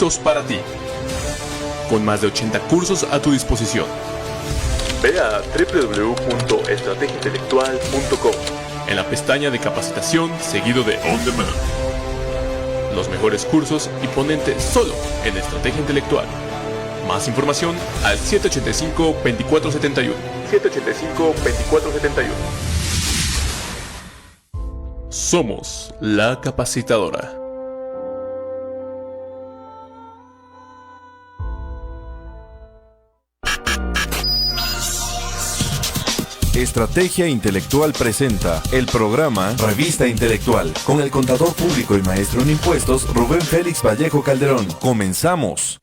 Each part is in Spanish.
listos para ti. Con más de 80 cursos a tu disposición. Ve a www.estrategiaintelectual.com en la pestaña de capacitación seguido de On Demand. Los mejores cursos y ponente solo en Estrategia Intelectual. Más información al 785-2471. 785-2471. Somos la capacitadora. Estrategia Intelectual presenta el programa Revista Intelectual con el contador público y maestro en impuestos Rubén Félix Vallejo Calderón. Comenzamos.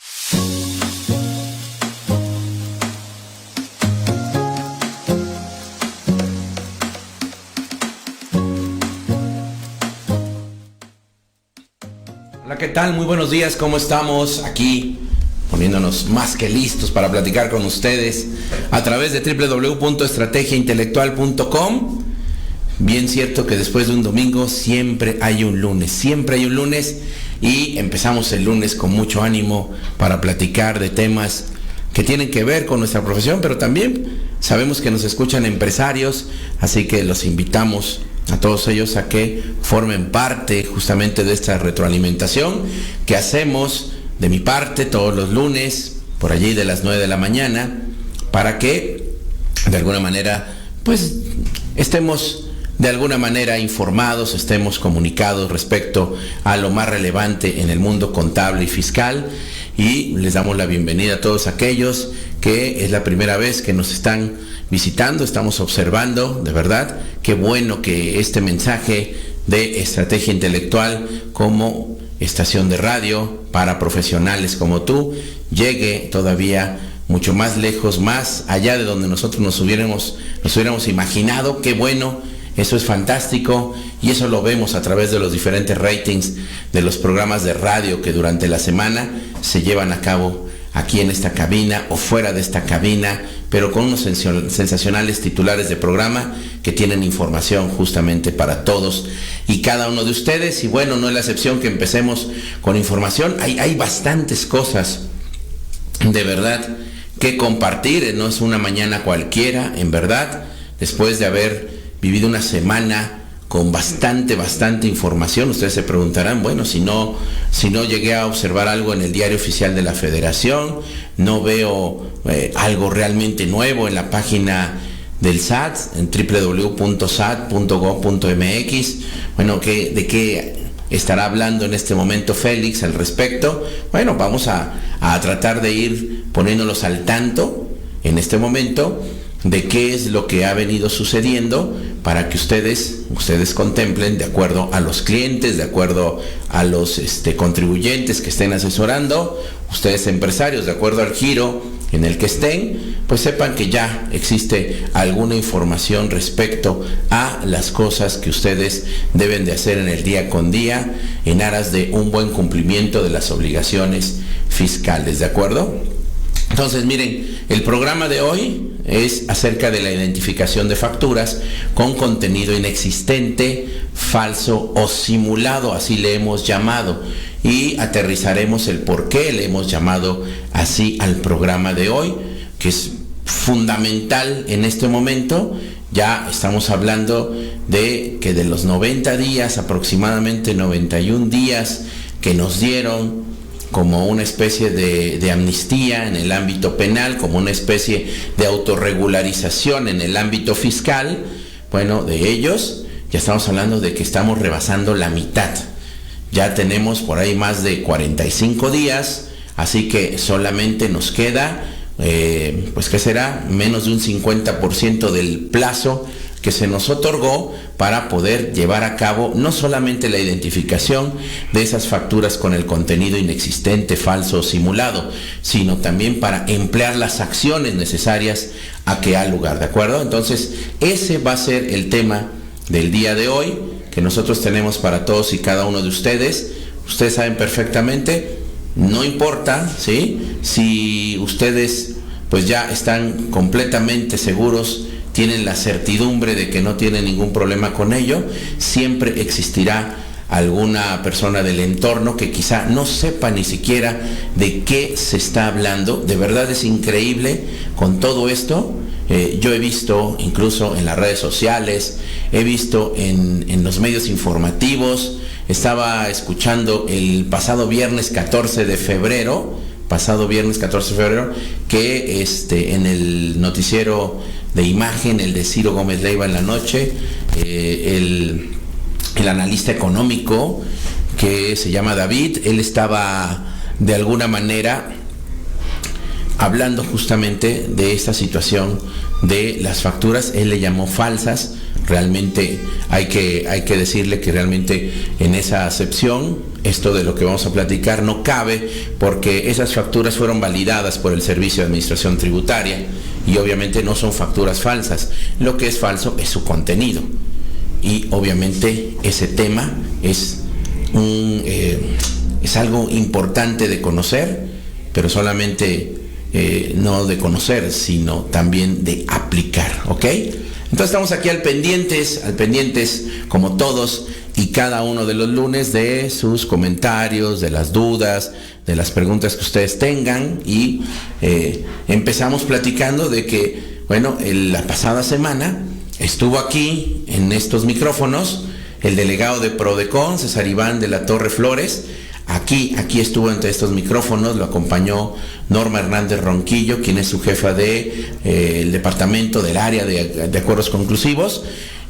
Hola, ¿qué tal? Muy buenos días, ¿cómo estamos? Aquí poniéndonos más que listos para platicar con ustedes a través de www.estrategiaintelectual.com. Bien cierto que después de un domingo siempre hay un lunes y empezamos el lunes con mucho ánimo para platicar de temas que tienen que ver con nuestra profesión, pero también sabemos que nos escuchan empresarios, así que los invitamos a todos ellos a que formen parte justamente de esta retroalimentación que hacemos de mi parte todos los lunes, por allí de las 9 de la mañana, para que de alguna manera, pues, estemos de alguna manera informados, estemos comunicados respecto a lo más relevante en el mundo contable y fiscal, y les damos la bienvenida a todos aquellos que es la primera vez que nos están visitando, estamos observando, de verdad, qué bueno que este mensaje de Estrategia Intelectual como estación de radio para profesionales como tú llegue todavía mucho más lejos, más allá de donde nosotros nos hubiéramos imaginado. Qué bueno, eso es fantástico, y eso lo vemos a través de los diferentes ratings de los programas de radio que durante la semana se llevan a cabo aquí en esta cabina o fuera de esta cabina, pero con unos sensacionales titulares de programa que tienen información justamente para todos y cada uno de ustedes. Y bueno, no es la excepción que empecemos con información. Hay bastantes cosas de verdad que compartir, no es una mañana cualquiera, en verdad, después de haber vivido una semana con bastante información. Ustedes se preguntarán, bueno, si no llegué a observar algo en el Diario Oficial de la Federación, no veo algo realmente nuevo en la página del SAT, en www.sat.gov.mx. Bueno, ¿de qué estará hablando en este momento Félix al respecto? Bueno, vamos a tratar de ir poniéndolos al tanto en este momento de qué es lo que ha venido sucediendo para que ustedes contemplen, de acuerdo a los clientes, de acuerdo a los contribuyentes que estén asesorando, ustedes empresarios, de acuerdo al giro en el que estén, pues sepan que ya existe alguna información respecto a las cosas que ustedes deben de hacer en el día con día en aras de un buen cumplimiento de las obligaciones fiscales, ¿de acuerdo? Entonces, miren, el programa de hoy es acerca de la identificación de facturas con contenido inexistente, falso o simulado, así le hemos llamado, y aterrizaremos el por qué le hemos llamado así al programa de hoy, que es fundamental en este momento. Ya estamos hablando de que de los 90 días, aproximadamente 91 días que nos dieron como una especie de amnistía en el ámbito penal, como una especie de autorregularización en el ámbito fiscal, bueno, de ellos ya estamos hablando de que estamos rebasando la mitad. Ya tenemos por ahí más de 45 días, así que solamente nos queda, pues ¿qué será? Menos de un 50% del plazo que se nos otorgó para poder llevar a cabo no solamente la identificación de esas facturas con el contenido inexistente, falso o simulado, sino también para emplear las acciones necesarias a que haya lugar, ¿de acuerdo? Entonces, ese va a ser el tema del día de hoy que nosotros tenemos para todos y cada uno de ustedes. Ustedes saben perfectamente, no importa, ¿sí?, si ustedes pues ya están completamente seguros, tienen la certidumbre de que no tienen ningún problema con ello, siempre existirá alguna persona del entorno que quizá no sepa ni siquiera de qué se está hablando. De verdad es increíble con todo esto. Yo he visto incluso en las redes sociales, he visto en los medios informativos, estaba escuchando el pasado viernes 14 de febrero, que en el noticiero de imagen, el de Ciro Gómez Leiva en la noche, el analista económico que se llama David, él estaba de alguna manera hablando justamente de esta situación de las facturas. Él le llamó falsas. Realmente hay que decirle que realmente en esa acepción esto de lo que vamos a platicar no cabe, porque esas facturas fueron validadas por el Servicio de Administración Tributaria y obviamente no son facturas falsas. Lo que es falso es su contenido, y obviamente ese tema es algo importante de conocer, pero solamente no de conocer, sino también de aplicar, ¿ok? Entonces estamos aquí al pendientes como todos y cada uno de los lunes, de sus comentarios, de las dudas, de las preguntas que ustedes tengan, y empezamos platicando de que, bueno, la pasada semana estuvo aquí en estos micrófonos el delegado de Prodecon, César Iván de la Torre Flores. Aquí estuvo entre estos micrófonos, lo acompañó Norma Hernández Ronquillo, quien es su jefa el departamento del área de acuerdos conclusivos.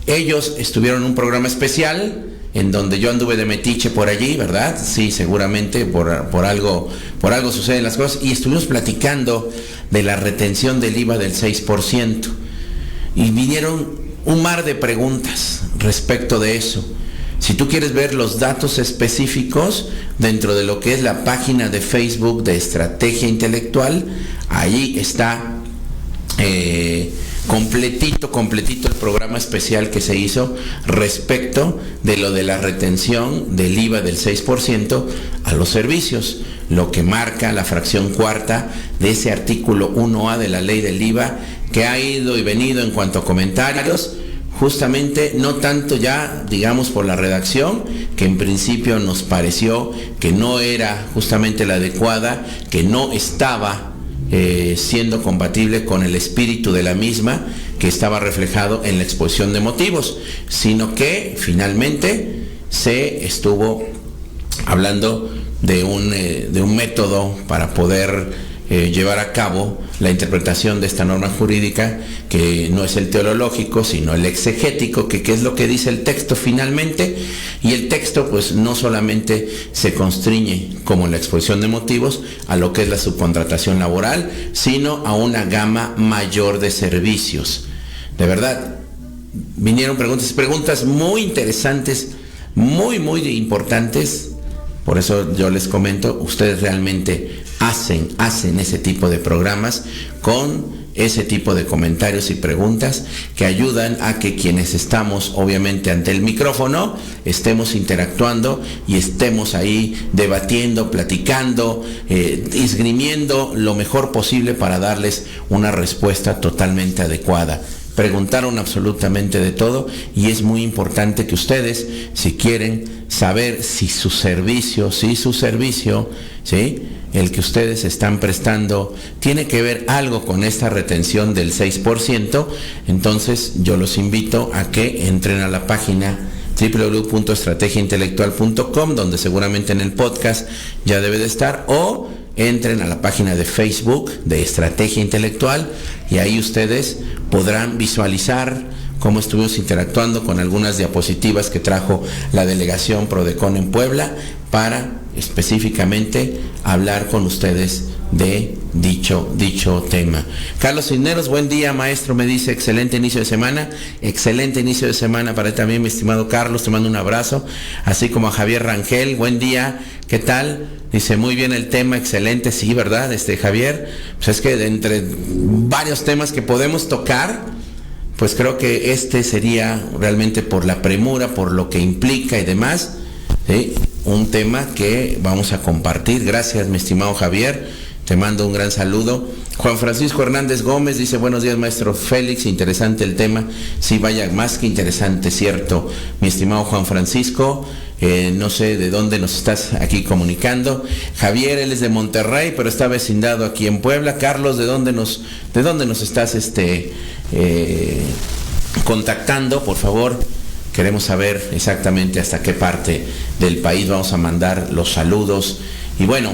Ellos estuvieron en un programa especial en donde yo anduve de metiche por allí, ¿verdad? Sí, seguramente por algo suceden las cosas, y estuvimos platicando de la retención del IVA del 6%, y vinieron un mar de preguntas respecto de eso. Si tú quieres ver los datos específicos dentro de lo que es la página de Facebook de Estrategia Intelectual, ahí está completito el programa especial que se hizo respecto de lo de la retención del IVA del 6% a los servicios, lo que marca la fracción cuarta de ese artículo 1A de la ley del IVA, que ha ido y venido en cuanto a comentarios. Justamente, no tanto ya, digamos, por la redacción, que en principio nos pareció que no era justamente la adecuada, que no estaba siendo compatible con el espíritu de la misma, que estaba reflejado en la exposición de motivos, sino que finalmente se estuvo hablando de un método para poder llevar a cabo la interpretación de esta norma jurídica, que no es el teológico, sino el exegético, que es lo que dice el texto finalmente. Y el texto pues no solamente se constriñe, como en la exposición de motivos, a lo que es la subcontratación laboral, sino a una gama mayor de servicios. De verdad, vinieron preguntas muy interesantes, muy importantes. Por eso yo les comento, ustedes realmente hacen ese tipo de programas con ese tipo de comentarios y preguntas que ayudan a que quienes estamos obviamente ante el micrófono estemos interactuando y estemos ahí debatiendo, platicando, esgrimiendo lo mejor posible para darles una respuesta totalmente adecuada. Preguntaron absolutamente de todo, y es muy importante que ustedes, si quieren saber si su servicio, ¿sí?, el que ustedes están prestando tiene que ver algo con esta retención del 6%, entonces yo los invito a que entren a la página www.estrategiaintelectual.com, donde seguramente en el podcast ya debe de estar, o entren a la página de Facebook de Estrategia Intelectual, y ahí ustedes podrán visualizar cómo estuvimos interactuando con algunas diapositivas que trajo la delegación Prodecon en Puebla para específicamente hablar con ustedes de dicho tema. Carlos Cisneros, buen día, maestro, me dice, excelente inicio de semana para ti también, mi estimado Carlos, te mando un abrazo, así como a Javier Rangel, buen día, ¿qué tal? Dice, muy bien el tema, excelente, sí, ¿verdad? Javier, pues es que de entre varios temas que podemos tocar, pues creo que este sería realmente, por la premura, por lo que implica y demás, ¿sí?, un tema que vamos a compartir. Gracias, mi estimado Javier. te mando un gran saludo. Juan Francisco Hernández Gómez dice, buenos días maestro Félix, interesante el tema. Sí, vaya, más que interesante, cierto, mi estimado Juan Francisco. No sé de dónde nos estás aquí comunicando. Javier, él es de Monterrey, pero está vecindado aquí en Puebla. Carlos, ¿de dónde nos estás contactando? Por favor, queremos saber exactamente hasta qué parte del país vamos a mandar los saludos. Y bueno,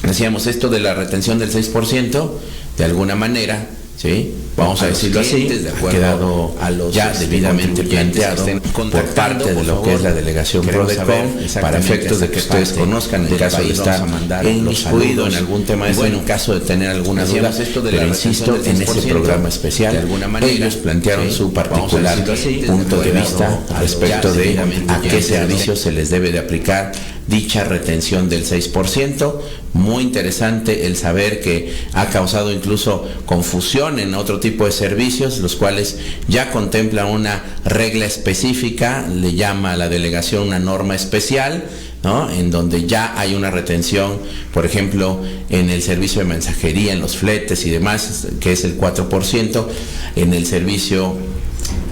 decíamos esto de la retención del 6%, de alguna manera, ¿sí? Vamos a decirlo así, de acuerdo, ha quedado a los ya debidamente planteado por parte de lo que es la delegación Prodecon, para efectos de que ustedes conozcan, en caso de estar inmiscuido en algún tema, bueno, en caso de tener alguna duda, pero insisto, en ese programa especial, de alguna manera, ellos plantearon su particular punto de vista respecto de a qué servicios se les debe de aplicar dicha retención del 6%. Muy interesante el saber que ha causado incluso confusión en otro tipo de servicios, los cuales ya contemplan una regla específica, le llama a la delegación una norma especial, ¿no? En donde ya hay una retención, por ejemplo, en el servicio de mensajería, en los fletes y demás, que es el 4%, en el servicio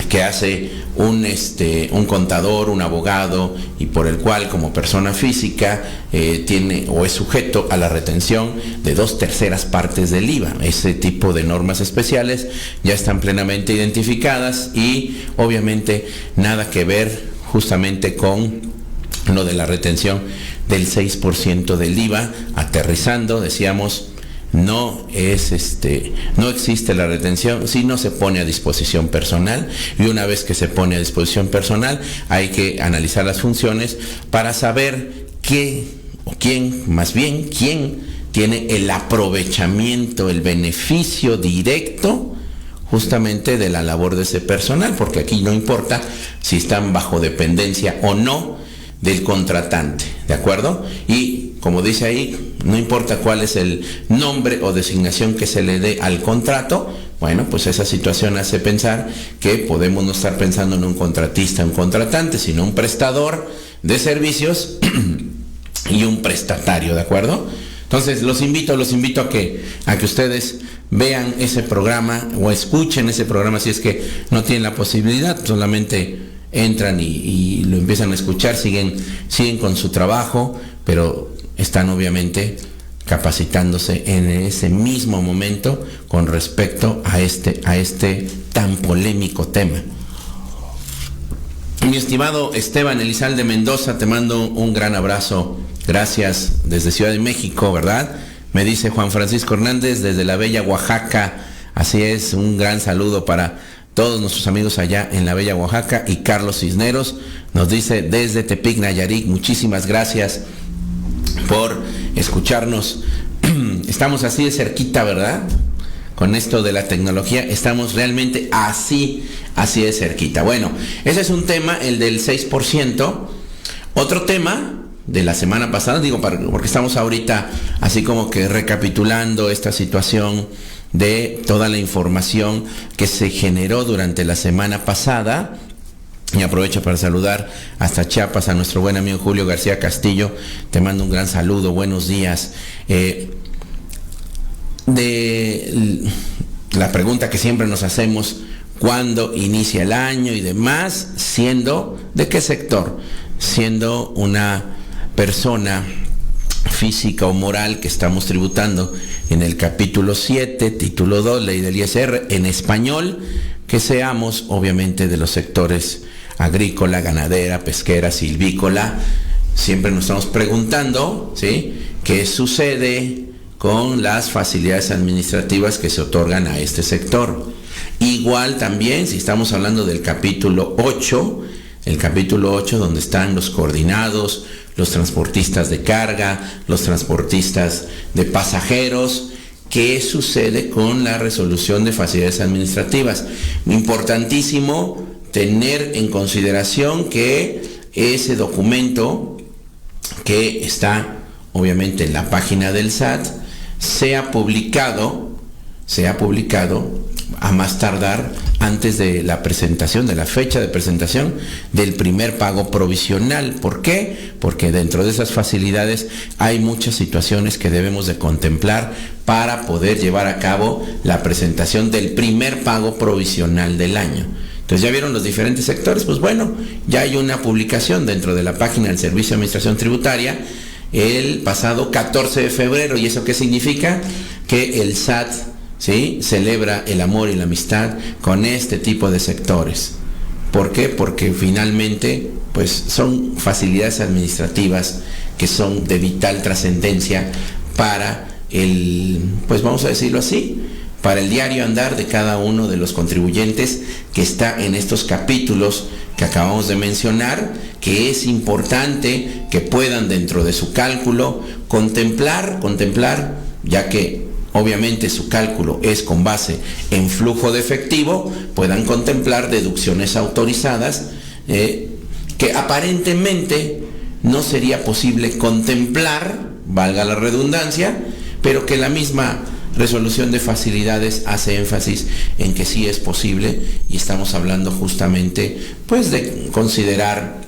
que hace un contador, un abogado, y por el cual como persona física tiene o es sujeto a la retención de 2/3 partes del IVA. Ese tipo de normas especiales ya están plenamente identificadas y obviamente nada que ver justamente con lo de la retención del 6% del IVA. Aterrizando, decíamos, no existe la retención si no se pone a disposición personal, y una vez que se pone a disposición personal hay que analizar las funciones para saber quién tiene el aprovechamiento, el beneficio directo justamente de la labor de ese personal, porque aquí no importa si están bajo dependencia o no del contratante, ¿de acuerdo? Y como dice ahí, no importa cuál es el nombre o designación que se le dé al contrato, bueno, pues esa situación hace pensar que podemos no estar pensando en un contratista, un contratante, sino un prestador de servicios y un prestatario, ¿de acuerdo? Entonces los invito a que ustedes vean ese programa o escuchen ese programa si es que no tienen la posibilidad, solamente entran y lo empiezan a escuchar, siguen con su trabajo, pero están obviamente capacitándose en ese mismo momento con respecto a este tan polémico tema. Mi estimado Esteban Elizalde Mendoza, te mando un gran abrazo. Gracias desde Ciudad de México, ¿verdad? Me dice Juan Francisco Hernández desde la bella Oaxaca. Así es, un gran saludo para todos nuestros amigos allá en la bella Oaxaca. Y Carlos Cisneros nos dice desde Tepic, Nayarit, muchísimas gracias por escucharnos. Estamos así de cerquita, ¿verdad? Con esto de la tecnología, estamos realmente así de cerquita. Bueno, ese es un tema, el del 6%. Otro tema de la semana pasada, porque estamos ahorita así como que recapitulando esta situación de toda la información que se generó durante la semana pasada. Y aprovecho para saludar hasta Chiapas a nuestro buen amigo Julio García Castillo. Te mando un gran saludo, buenos días. De la pregunta que siempre nos hacemos, ¿cuándo inicia el año y demás? Siendo, ¿de qué sector? Siendo una persona física o moral que estamos tributando en el capítulo 7, título 2, ley del ISR, en español, que seamos obviamente de los sectores agrícola, ganadera, pesquera, silvícola. Siempre nos estamos preguntando, ¿sí?, ¿qué sucede con las facilidades administrativas que se otorgan a este sector? Igual también, si estamos hablando del capítulo 8, el capítulo 8 donde están los coordinados, los transportistas de carga, los transportistas de pasajeros, ¿qué sucede con la resolución de facilidades administrativas? Importantísimo tener en consideración que ese documento que está obviamente en la página del SAT sea publicado a más tardar antes de la presentación, de la fecha de presentación del primer pago provisional. ¿Por qué? Porque dentro de esas facilidades hay muchas situaciones que debemos de contemplar para poder llevar a cabo la presentación del primer pago provisional del año. Entonces, ¿ya vieron los diferentes sectores? Pues bueno, ya hay una publicación dentro de la página del Servicio de Administración Tributaria el pasado 14 de febrero. ¿Y eso qué significa? Que el SAT, ¿sí?, celebra el amor y la amistad con este tipo de sectores. ¿Por qué? Porque finalmente, pues, son facilidades administrativas que son de vital trascendencia para pues vamos a decirlo así, para el diario andar de cada uno de los contribuyentes que está en estos capítulos que acabamos de mencionar, que es importante que puedan dentro de su cálculo contemplar, ya que obviamente su cálculo es con base en flujo de efectivo, puedan contemplar deducciones autorizadas que aparentemente no sería posible contemplar, valga la redundancia, pero que la misma resolución de facilidades hace énfasis en que sí es posible, y estamos hablando justamente pues de considerar,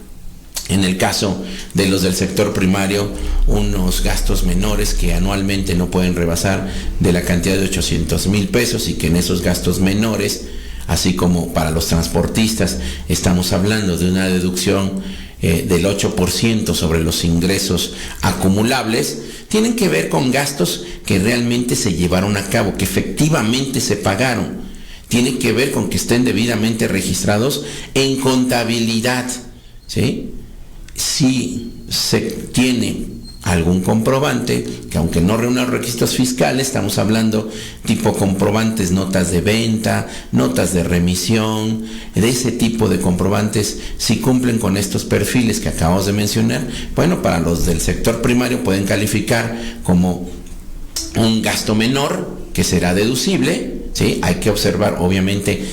en el caso de los del sector primario, unos gastos menores que anualmente no pueden rebasar de la cantidad de 800,000 pesos, y que en esos gastos menores, así como para los transportistas, estamos hablando de una deducción del 8% sobre los ingresos acumulables, tienen que ver con gastos que realmente se llevaron a cabo, que efectivamente se pagaron. Tienen que ver con que estén debidamente registrados en contabilidad, ¿sí? Si se tiene algún comprobante que, aunque no reúna requisitos fiscales, estamos hablando tipo comprobantes, notas de venta, notas de remisión, de ese tipo de comprobantes, si cumplen con estos perfiles que acabamos de mencionar, bueno, para los del sector primario pueden calificar como un gasto menor que será deducible, ¿sí? Hay que observar obviamente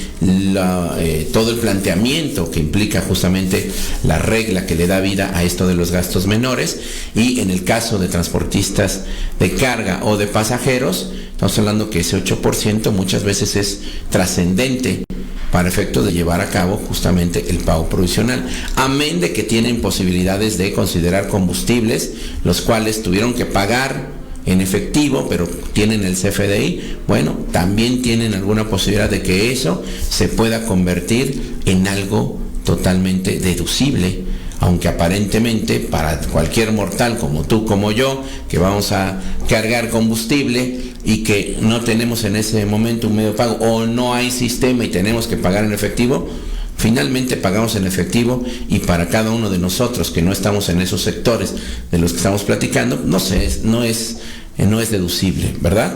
todo el planteamiento que implica justamente la regla que le da vida a esto de los gastos menores, y en el caso de transportistas de carga o de pasajeros, estamos hablando que ese 8% muchas veces es trascendente para efecto de llevar a cabo justamente el pago provisional, amén de que tienen posibilidades de considerar combustibles, los cuales tuvieron que pagar en efectivo, pero tienen el CFDI, bueno, también tienen alguna posibilidad de que eso se pueda convertir en algo totalmente deducible, aunque aparentemente para cualquier mortal como tú, como yo, que vamos a cargar combustible y que no tenemos en ese momento un medio de pago, o no hay sistema y tenemos que pagar en efectivo, finalmente pagamos en efectivo, y para cada uno de nosotros que no estamos en esos sectores de los que estamos platicando, no es deducible, ¿verdad?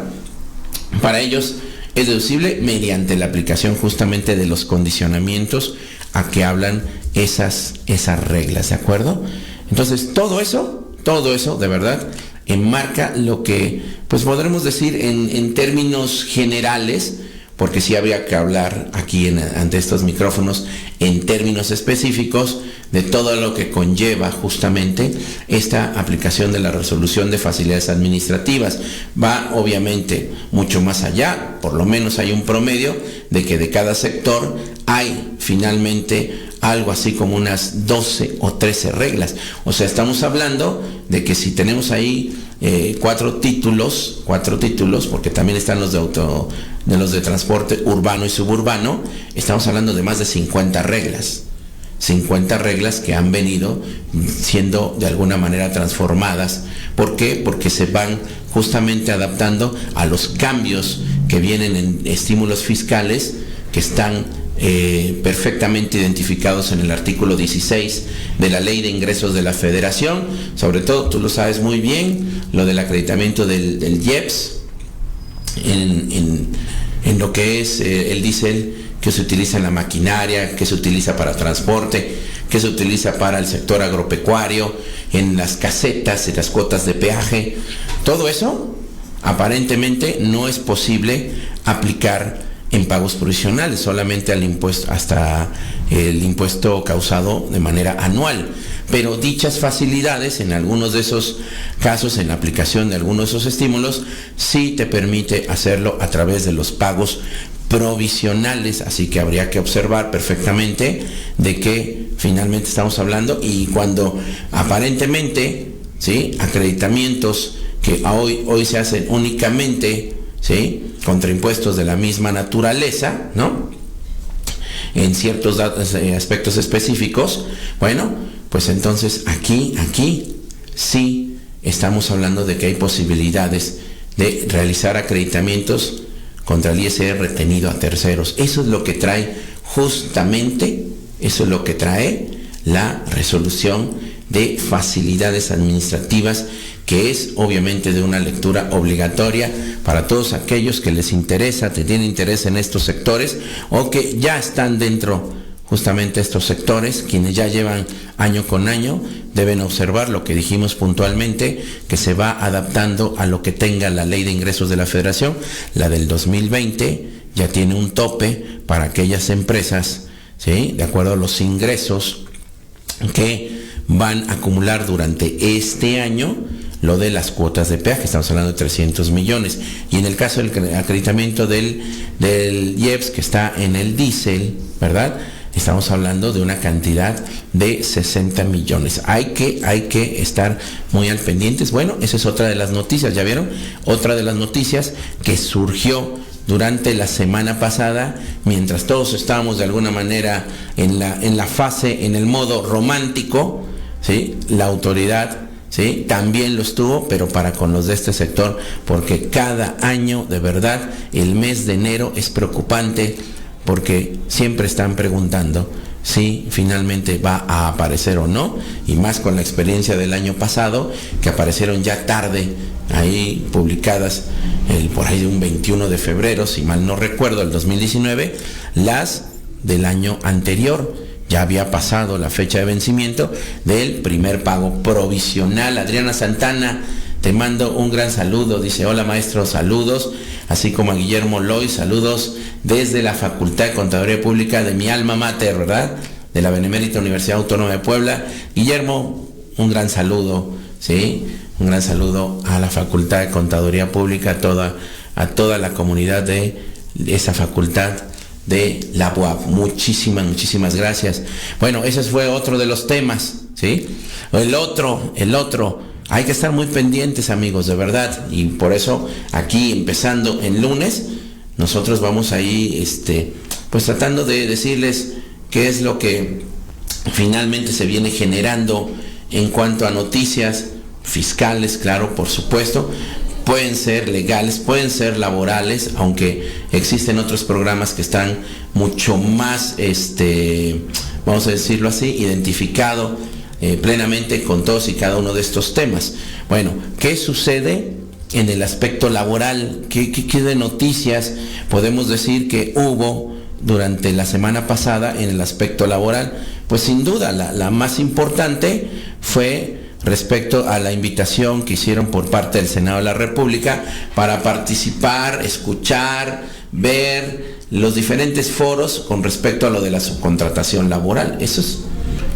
Para ellos es deducible mediante la aplicación justamente de los condicionamientos a que hablan esas reglas, ¿de acuerdo? Entonces, todo eso de verdad enmarca lo que pues podremos decir en términos generales, porque sí habría que hablar aquí ante estos micrófonos en términos específicos de todo lo que conlleva justamente esta aplicación de la resolución de facilidades administrativas. Va obviamente mucho más allá, por lo menos hay un promedio de que de cada sector hay finalmente algo así como unas 12 o 13 reglas. O sea, estamos hablando de que si tenemos ahí cuatro títulos, porque también están los de transporte urbano y suburbano, estamos hablando de más de 50 reglas. 50 reglas que han venido siendo de alguna manera transformadas. ¿Por qué? Porque se van justamente adaptando a los cambios que vienen en estímulos fiscales que están perfectamente identificados en el artículo 16 de la Ley de Ingresos de la Federación. Sobre todo, tú lo sabes muy bien, lo del acreditamiento del IEPS en lo que es el diésel que se utiliza en la maquinaria, que se utiliza para transporte, que se utiliza para el sector agropecuario, en las casetas y las cuotas de peaje. Todo eso aparentemente no es posible aplicar en pagos provisionales, solamente al impuesto, hasta el impuesto causado de manera anual. Pero dichas facilidades, en algunos de esos casos, en la aplicación de algunos de esos estímulos, sí te permite hacerlo a través de los pagos provisionales, así que habría que observar perfectamente de qué finalmente estamos hablando. Y cuando aparentemente, ¿sí?, acreditamientos que hoy se hacen únicamente, ¿sí?, contra impuestos de la misma naturaleza, ¿no?, en ciertos aspectos específicos, bueno, pues entonces aquí sí estamos hablando de que hay posibilidades de realizar acreditamientos contra el ISR retenido a terceros. Eso es lo que trae justamente, eso es lo que trae la resolución de facilidades administrativas, que es obviamente de una lectura obligatoria para todos aquellos que les interesa, que tienen interés en estos sectores o que ya están dentro justamente estos sectores. Quienes ya llevan año con año deben observar lo que dijimos puntualmente, que se va adaptando a lo que tenga la Ley de Ingresos de la Federación. La del 2020 ya tiene un tope para aquellas empresas, ¿sí?, de acuerdo a los ingresos que van a acumular durante este año lo de las cuotas de peaje. Estamos hablando de 300 millones. Y en el caso del acreditamiento del IEPS, que está en el diésel, ¿verdad?, estamos hablando de una cantidad de 60 millones. Hay que estar muy al pendientes. Bueno, esa es otra de las noticias, ¿ya vieron? Otra de las noticias que surgió durante la semana pasada, mientras todos estábamos de alguna manera en la fase, en el modo romántico, ¿sí?, la autoridad, ¿sí?, también lo estuvo, pero para con los de este sector, porque cada año, de verdad, el mes de enero es preocupante, porque siempre están preguntando si finalmente va a aparecer o no, y más con la experiencia del año pasado, que aparecieron ya tarde, ahí publicadas por ahí de un 21 de febrero, si mal no recuerdo, el 2019, las del año anterior. Ya había pasado la fecha de vencimiento del primer pago provisional. Adriana Santana, te mando un gran saludo, dice: hola maestro, saludos, así como a Guillermo Loy, saludos desde la Facultad de Contaduría Pública de mi alma mater, ¿verdad?, de la Benemérita Universidad Autónoma de Puebla. Guillermo, un gran saludo, ¿sí?, un gran saludo a la Facultad de Contaduría Pública, a toda la comunidad de esa facultad de la UAP. Muchísimas gracias. Bueno, ese fue otro de los temas, ¿sí? El otro, hay que estar muy pendientes, amigos, de verdad, y por eso aquí, empezando en lunes, nosotros vamos ahí, pues tratando de decirles qué es lo que finalmente se viene generando en cuanto a noticias fiscales, claro, por supuesto. Pueden ser legales, pueden ser laborales, aunque existen otros programas que están mucho más, vamos a decirlo así, identificado plenamente con todos y cada uno de estos temas. Bueno, ¿qué sucede en el aspecto laboral? ¿Qué de noticias podemos decir que hubo durante la semana pasada en el aspecto laboral? Pues sin duda, la más importante fue respecto a la invitación que hicieron por parte del Senado de la República para participar, escuchar, ver los diferentes foros con respecto a lo de la subcontratación laboral. Eso es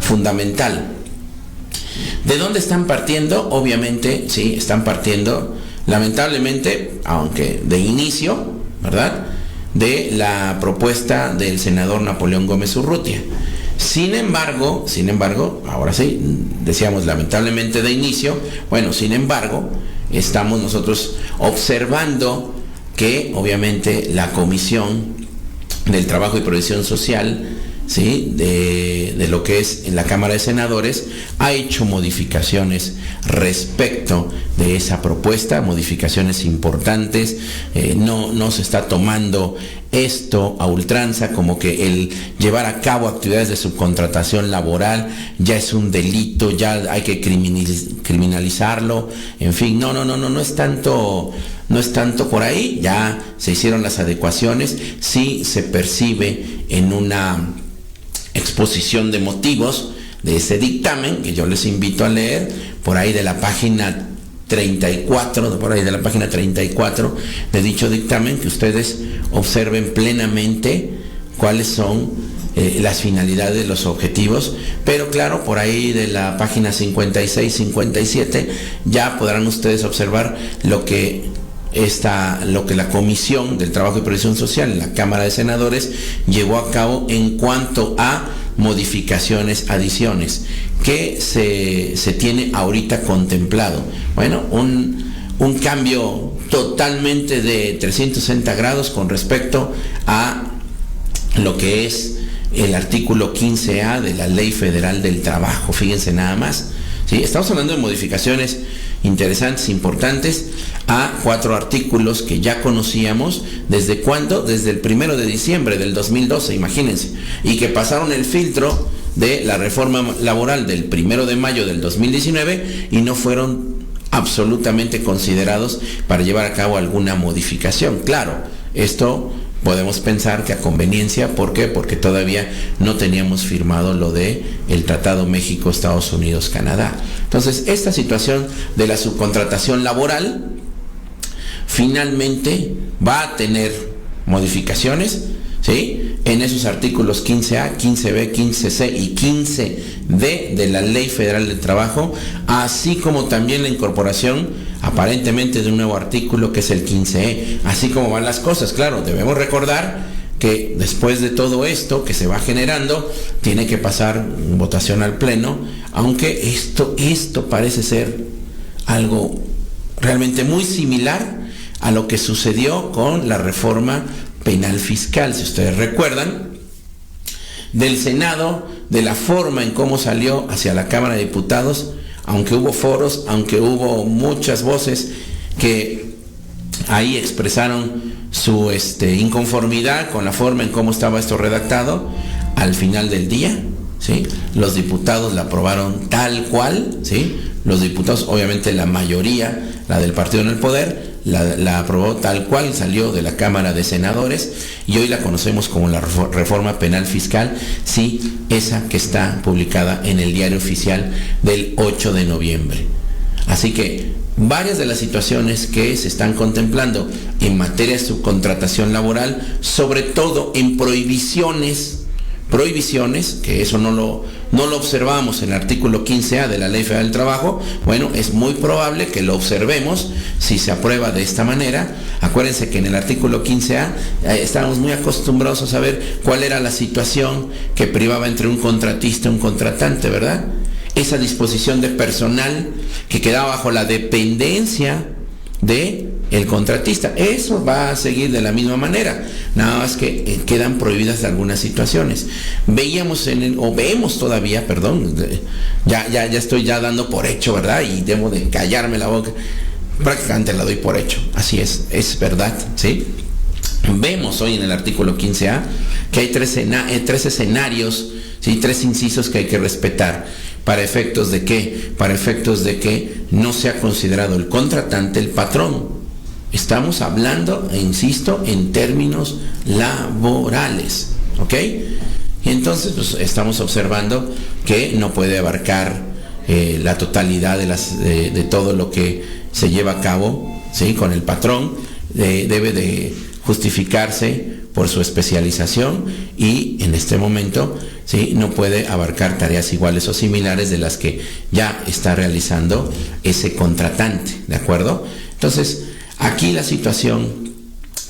fundamental. ¿De dónde están partiendo? Obviamente, sí, están partiendo, lamentablemente, aunque de inicio, ¿verdad?, de la propuesta del senador Napoleón Gómez Urrutia. Sin embargo, ahora sí, decíamos lamentablemente de inicio, bueno, sin embargo, estamos nosotros observando que obviamente la Comisión del Trabajo y Previsión Social, ¿sí?, de lo que es en la Cámara de Senadores, ha hecho modificaciones respecto de esa propuesta, modificaciones importantes. No se está tomando esto a ultranza, como que el llevar a cabo actividades de subcontratación laboral ya es un delito, ya hay que criminalizarlo, en fin, no es tanto por ahí. Ya se hicieron las adecuaciones, sí se percibe en una exposición de motivos de ese dictamen, que yo les invito a leer por ahí de la página 34, de dicho dictamen, que ustedes observen plenamente cuáles son las finalidades, los objetivos, pero claro, por ahí de la página 56, 57, ya podrán ustedes observar lo que lo que la Comisión del Trabajo y Previsión Social en la Cámara de Senadores llevó a cabo en cuanto a modificaciones, adiciones, que se tiene ahorita contemplado. Bueno, un cambio totalmente de 360 grados con respecto a lo que es el artículo 15A de la Ley Federal del Trabajo. Fíjense nada más, ¿sí? Estamos hablando de modificaciones interesantes, importantes, a 4 artículos que ya conocíamos. ¿Desde cuándo? Desde el 1 de diciembre del 2012, imagínense, y que pasaron el filtro de la reforma laboral del 1 de mayo del 2019 y no fueron absolutamente considerados para llevar a cabo alguna modificación. Claro, esto podemos pensar que a conveniencia. ¿Por qué? Porque todavía no teníamos firmado lo de el Tratado México, Estados Unidos, Canadá. Entonces, esta situación de la subcontratación laboral finalmente va a tener modificaciones, ¿sí?, en esos artículos 15A, 15B, 15C y 15D de la Ley Federal del Trabajo, así como también la incorporación aparentemente de un nuevo artículo que es el 15E. Así como van las cosas, claro, debemos recordar que después de todo esto que se va generando, tiene que pasar votación al Pleno, aunque esto parece ser algo realmente muy similar a lo que sucedió con la reforma penal fiscal. Si ustedes recuerdan, del Senado, de la forma en cómo salió hacia la Cámara de Diputados, aunque hubo foros, aunque hubo muchas voces que ahí expresaron su inconformidad con la forma en cómo estaba esto redactado, al final del día, ¿sí?, los diputados la aprobaron tal cual, ¿sí? Los diputados, obviamente la mayoría, la del partido en el poder, la aprobó tal cual, salió de la Cámara de Senadores y hoy la conocemos como la reforma penal fiscal, sí, esa que está publicada en el Diario Oficial del 8 de noviembre. Así que varias de las situaciones que se están contemplando en materia de subcontratación laboral, sobre todo en prohibiciones, que eso no lo observamos en el artículo 15A de la Ley Federal del Trabajo. Bueno, es muy probable que lo observemos si se aprueba de esta manera. Acuérdense que en el artículo 15A estábamos muy acostumbrados a saber cuál era la situación que privaba entre un contratista y un contratante, ¿verdad? Esa disposición de personal que quedaba bajo la dependencia de el contratista. Eso va a seguir de la misma manera, nada más que quedan prohibidas algunas situaciones. Vemos todavía, ya estoy dando por hecho, ¿verdad? Y debo de callarme la boca. Prácticamente la doy por hecho. Así es verdad, ¿sí? Vemos hoy en el artículo 15A que hay tres escenarios, ¿sí?, 3 incisos que hay que respetar. ¿Para efectos de qué? Para efectos de que no sea considerado el contratante el patrón. Estamos hablando, insisto, en términos laborales, ¿ok? Y entonces pues, estamos observando que no puede abarcar la totalidad de todo lo que se lleva a cabo, ¿sí?, con el patrón. Debe de justificarse por su especialización y en este momento, ¿sí?, no puede abarcar tareas iguales o similares de las que ya está realizando ese contratante, ¿de acuerdo? Entonces, aquí la situación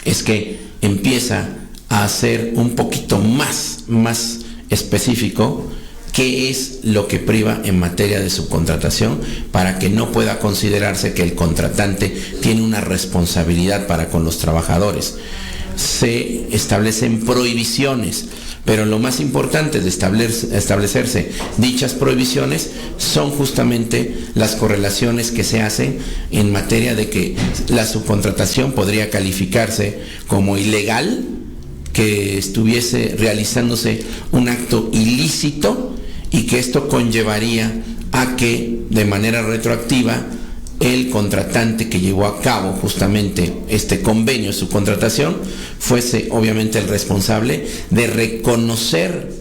es que empieza a ser un poquito más específico qué es lo que priva en materia de subcontratación para que no pueda considerarse que el contratante tiene una responsabilidad para con los trabajadores. Se establecen prohibiciones, pero lo más importante de establecerse dichas prohibiciones son justamente las correlaciones que se hacen en materia de que la subcontratación podría calificarse como ilegal, que estuviese realizándose un acto ilícito y que esto conllevaría a que de manera retroactiva el contratante que llevó a cabo justamente este convenio, su contratación, fuese obviamente el responsable de reconocer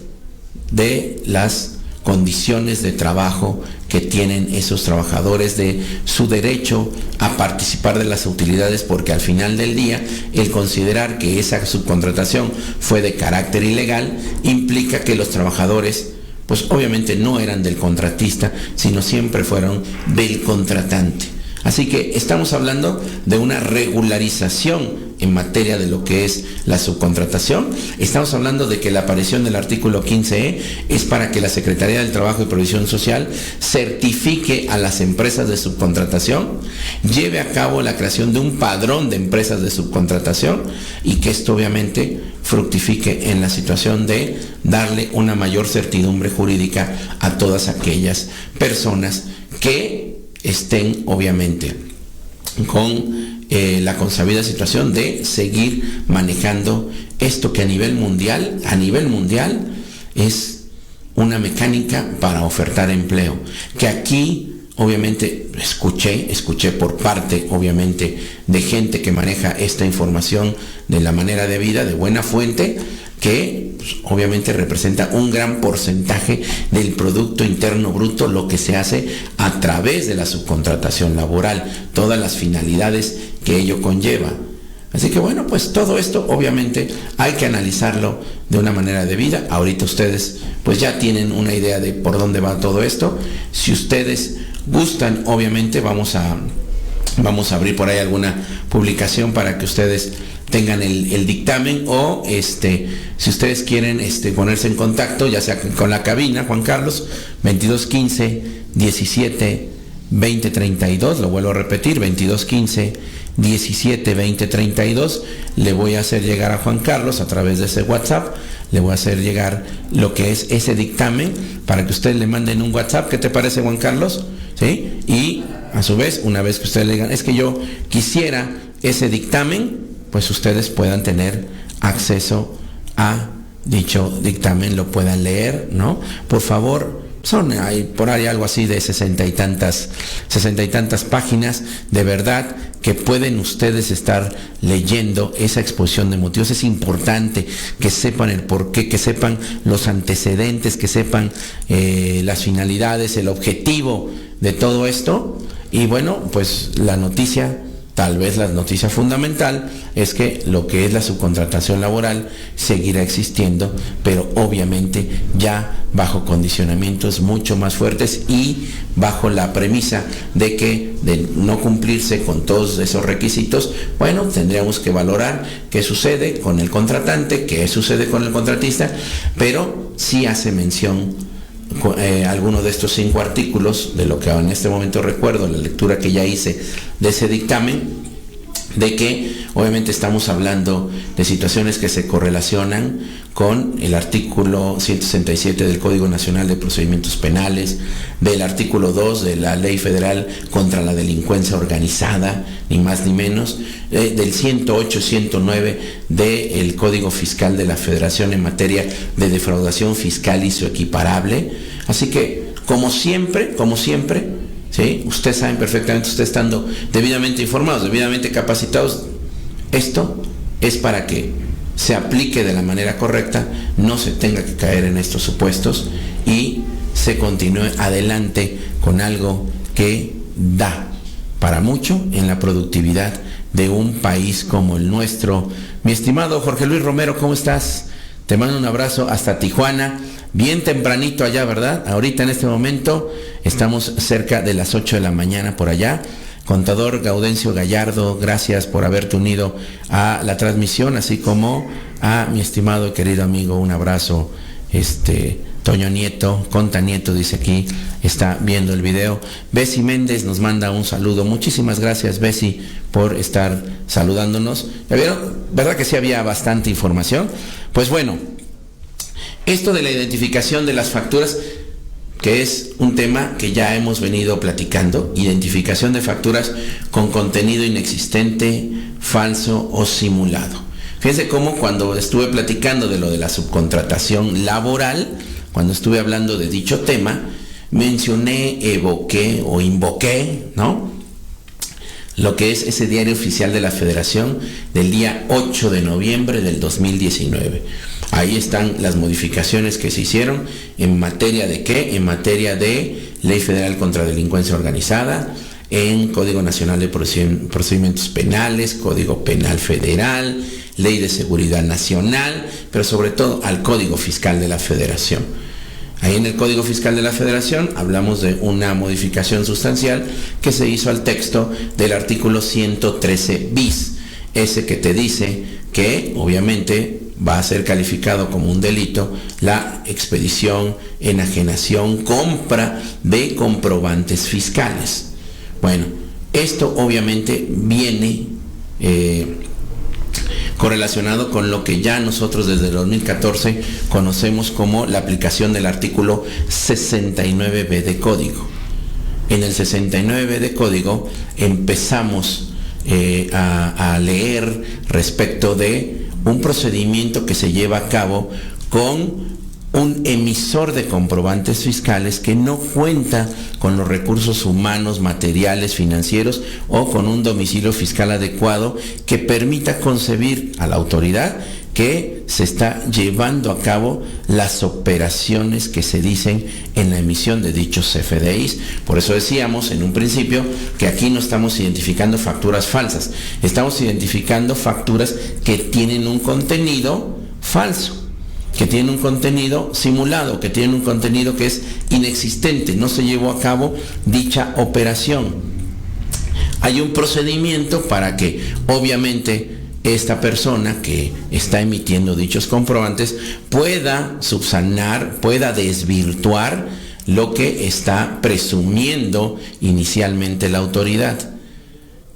de las condiciones de trabajo que tienen esos trabajadores, de su derecho a participar de las utilidades, porque al final del día el considerar que esa subcontratación fue de carácter ilegal implica que los trabajadores pues obviamente no eran del contratista, sino siempre fueron del contratante. Así que estamos hablando de una regularización en materia de lo que es la subcontratación. Estamos hablando de que la aparición del artículo 15E es para que la Secretaría del Trabajo y Previsión Social certifique a las empresas de subcontratación, lleve a cabo la creación de un padrón de empresas de subcontratación y que esto obviamente fructifique en la situación de darle una mayor certidumbre jurídica a todas aquellas personas que estén obviamente con la consabida situación de seguir manejando esto que a nivel mundial es una mecánica para ofertar empleo, que aquí obviamente escuché por parte obviamente de gente que maneja esta información de la manera debida, de buena fuente, que pues, obviamente representa un gran porcentaje del Producto Interno Bruto, lo que se hace a través de la subcontratación laboral, todas las finalidades que ello conlleva. Así que bueno, pues todo esto obviamente hay que analizarlo de una manera debida. Ahorita ustedes pues ya tienen una idea de por dónde va todo esto. Si ustedes gustan, obviamente vamos a abrir por ahí alguna publicación para que ustedes tengan el dictamen, o si ustedes quieren ponerse en contacto, ya sea con la cabina, Juan Carlos, 2215 17 20 32, lo vuelvo a repetir, 2215 17 20 32, le voy a hacer llegar a Juan Carlos a través de ese WhatsApp, le voy a hacer llegar lo que es ese dictamen para que ustedes le manden un WhatsApp. ¿Qué te parece, Juan Carlos? ¿Sí? Y a su vez, una vez que ustedes le digan, es que yo quisiera ese dictamen, pues ustedes puedan tener acceso a dicho dictamen, lo puedan leer, ¿no? Por favor, hay por ahí algo así de 60 y tantas páginas, de verdad que pueden ustedes estar leyendo esa exposición de motivos. Es importante que sepan el porqué, que sepan los antecedentes, que sepan las finalidades, el objetivo de todo esto. Y bueno, pues tal vez la noticia fundamental es que lo que es la subcontratación laboral seguirá existiendo, pero obviamente ya bajo condicionamientos mucho más fuertes y bajo la premisa de que de no cumplirse con todos esos requisitos, bueno, tendríamos que valorar qué sucede con el contratante, qué sucede con el contratista, pero sí hace mención alguno de estos 5 artículos, de lo que en este momento recuerdo, la lectura que ya hice de ese dictamen, de que obviamente estamos hablando de situaciones que se correlacionan con el artículo 167 del Código Nacional de Procedimientos Penales, del artículo 2 de la Ley Federal contra la Delincuencia Organizada, ni más ni menos, del 108, 109 del Código Fiscal de la Federación en materia de defraudación fiscal y su equiparable. Así que, como siempre, ¿sí? Ustedes saben perfectamente, ustedes estando debidamente informados, debidamente capacitados, esto es para que se aplique de la manera correcta, no se tenga que caer en estos supuestos y se continúe adelante con algo que da para mucho en la productividad de un país como el nuestro. Mi estimado Jorge Luis Romero, ¿cómo estás? Te mando un abrazo hasta Tijuana, bien tempranito allá, ¿verdad? Ahorita en este momento estamos cerca de las 8 de la mañana por allá. Contador Gaudencio Gallardo, gracias por haberte unido a la transmisión, así como a mi estimado y querido amigo, un abrazo, Toño Nieto, Conta Nieto dice aquí, está viendo el video. Bessie Méndez nos manda un saludo. Muchísimas gracias, Bessie, por estar saludándonos. ¿Ya vieron? ¿Verdad que sí había bastante información? Pues bueno, esto de la identificación de las facturas, que es un tema que ya hemos venido platicando, identificación de facturas con contenido inexistente, falso o simulado. Fíjense cómo cuando estuve platicando de lo de la subcontratación laboral, cuando estuve hablando de dicho tema, invoqué, ¿no?, lo que es ese diario oficial de la Federación del día 8 de noviembre del 2019. Ahí están las modificaciones que se hicieron en materia de ¿qué? En materia de Ley Federal contra Delincuencia Organizada, en Código Nacional de Procedimientos Penales, Código Penal Federal, Ley de Seguridad Nacional, pero sobre todo al Código Fiscal de la Federación. Ahí en el Código Fiscal de la Federación hablamos de una modificación sustancial que se hizo al texto del artículo 113 bis, ese que te dice que obviamente va a ser calificado como un delito la expedición, enajenación, compra de comprobantes fiscales. Bueno, esto obviamente viene correlacionado con lo que ya nosotros desde el 2014 conocemos como la aplicación del artículo 69B de Código. En el 69B de Código empezamos a leer respecto de un procedimiento que se lleva a cabo con un emisor de comprobantes fiscales que no cuenta con los recursos humanos, materiales, financieros o con un domicilio fiscal adecuado que permita concebir a la autoridad que se está llevando a cabo las operaciones que se dicen en la emisión de dichos CFDIs. Por eso decíamos en un principio que aquí no estamos identificando facturas falsas, estamos identificando facturas que tienen un contenido falso, que tienen un contenido simulado, que tienen un contenido que es inexistente, no se llevó a cabo dicha operación. Hay un procedimiento para que obviamente esta persona que está emitiendo dichos comprobantes pueda subsanar, pueda desvirtuar lo que está presumiendo inicialmente la autoridad.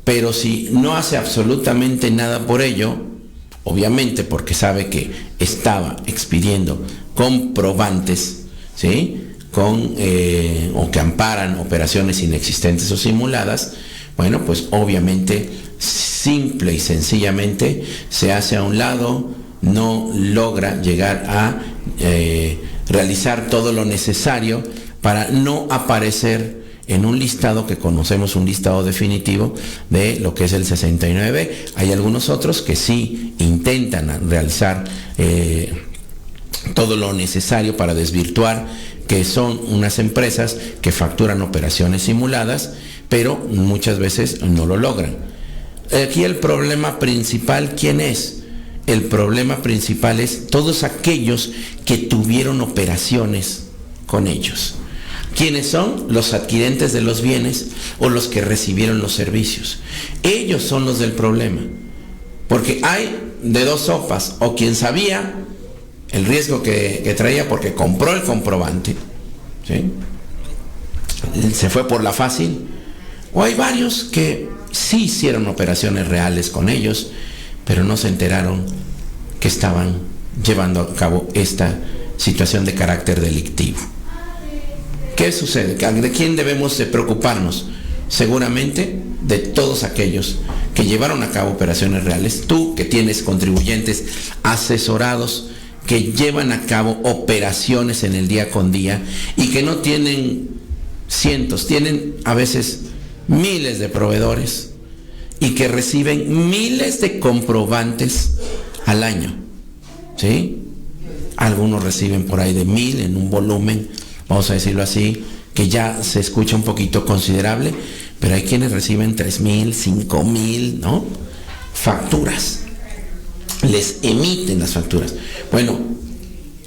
Pero si no hace absolutamente nada por ello, obviamente porque sabe que estaba expidiendo comprobantes, ¿sí?, o que amparan operaciones inexistentes o simuladas, bueno, pues obviamente simple y sencillamente se hace a un lado, no logra llegar a realizar todo lo necesario para no aparecer en un listado que conocemos, un listado definitivo de lo que es el 69. Hay algunos otros que sí intentan realizar todo lo necesario para desvirtuar, que son unas empresas que facturan operaciones simuladas, pero muchas veces no lo logran. Aquí el problema principal, ¿quién es? El problema principal es todos aquellos que tuvieron operaciones con ellos. ¿Quiénes son? Los adquirentes de los bienes o los que recibieron los servicios. Ellos son los del problema. Porque hay de dos sopas, o quien sabía el riesgo que traía porque compró el comprobante, ¿sí?, se fue por la fácil, o hay varios que sí hicieron operaciones reales con ellos, pero no se enteraron que estaban llevando a cabo esta situación de carácter delictivo. ¿Qué sucede? ¿De quién debemos de preocuparnos? Seguramente de todos aquellos que llevaron a cabo operaciones reales. Tú que tienes contribuyentes asesorados que llevan a cabo operaciones en el día con día y que no tienen cientos, tienen a veces miles de proveedores y que reciben miles de comprobantes al año, ¿sí? Algunos reciben por ahí de 1000 en un volumen, vamos a decirlo así, que ya se escucha un poquito considerable, pero hay quienes reciben 3000, 5000, ¿no?, facturas. Les emiten las facturas. Bueno,